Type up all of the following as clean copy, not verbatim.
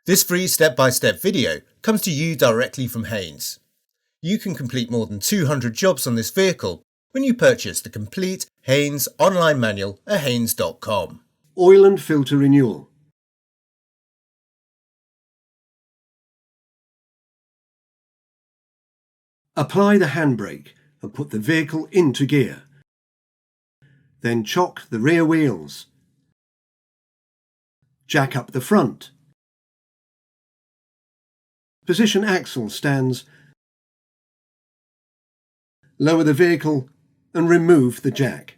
This free step-by-step video comes to you directly from Haynes. You can complete more than 200 jobs on this vehicle when you purchase the complete Haynes online manual at haynes.com. Oil and filter renewal. Apply the handbrake and put the vehicle into gear. Then chock the rear wheels. Jack up the front. Position axle stands. Lower the vehicle and remove the jack.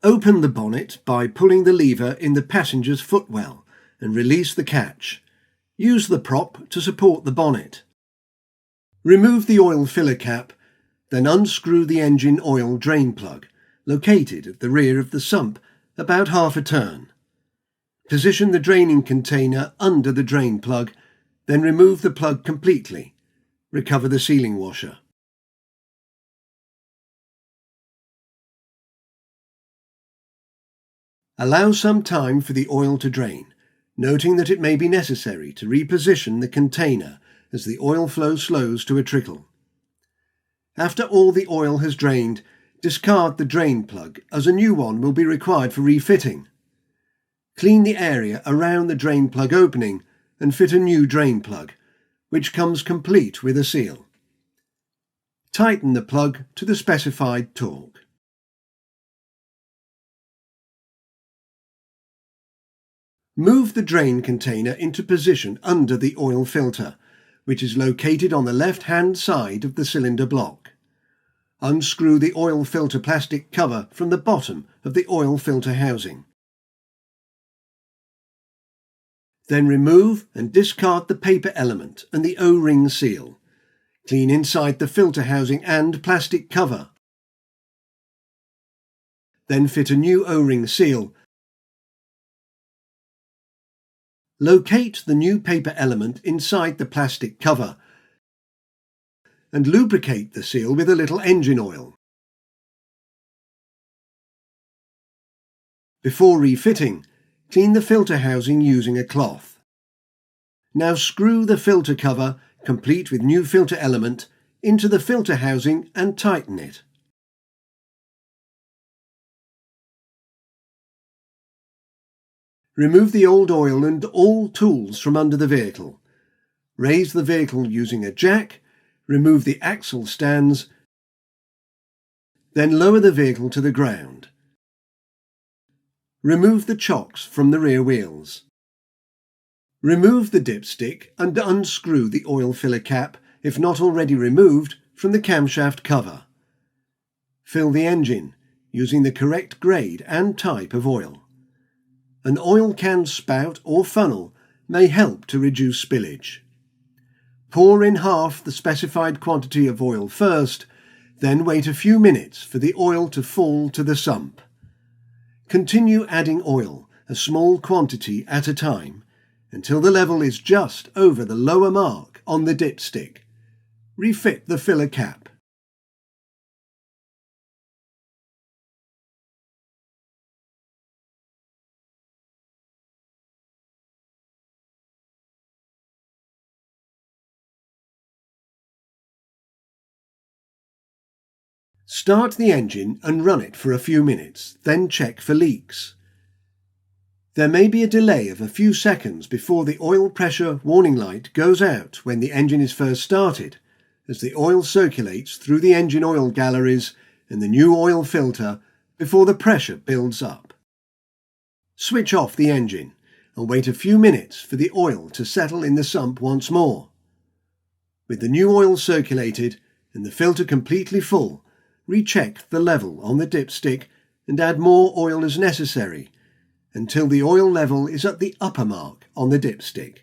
Open the bonnet by pulling the lever in the passenger's footwell and release the catch. Use the prop to support the bonnet. Remove the oil filler cap, then unscrew the engine oil drain plug, located at the rear of the sump, about half a turn. Position the draining container under the drain plug, then remove the plug completely. Recover the sealing washer. Allow some time for the oil to drain, noting that it may be necessary to reposition the container as the oil flow slows to a trickle. After all the oil has drained, discard the drain plug as a new one will be required for refitting. Clean the area around the drain plug opening and fit a new drain plug, which comes complete with a seal. Tighten the plug to the specified torque. Move the drain container into position under the oil filter, which is located on the left-hand side of the cylinder block. Unscrew the oil filter plastic cover from the bottom of the oil filter housing. Then remove and discard the paper element and the O-ring seal. Clean inside the filter housing and plastic cover. Then fit a new O-ring seal. Locate the new paper element inside the plastic cover and lubricate the seal with a little engine oil. Before refitting, clean the filter housing using a cloth. Now screw the filter cover, complete with new filter element, into the filter housing and tighten it. Remove the old oil and all tools from under the vehicle. Raise the vehicle using a jack, remove the axle stands, then lower the vehicle to the ground. Remove the chocks from the rear wheels. Remove the dipstick and unscrew the oil filler cap, if not already removed, from the camshaft cover. Fill the engine using the correct grade and type of oil. An oil can spout or funnel may help to reduce spillage. Pour in half the specified quantity of oil first, then wait a few minutes for the oil to fall to the sump. Continue adding oil, a small quantity at a time, until the level is just over the lower mark on the dipstick. Refit the filler cap. Start the engine and run it for a few minutes, then check for leaks. There may be a delay of a few seconds before the oil pressure warning light goes out when the engine is first started, as the oil circulates through the engine oil galleries and the new oil filter before the pressure builds up. Switch off the engine and wait a few minutes for the oil to settle in the sump once more. With the new oil circulated and the filter completely full, recheck the level on the dipstick and add more oil as necessary until the oil level is at the upper mark on the dipstick.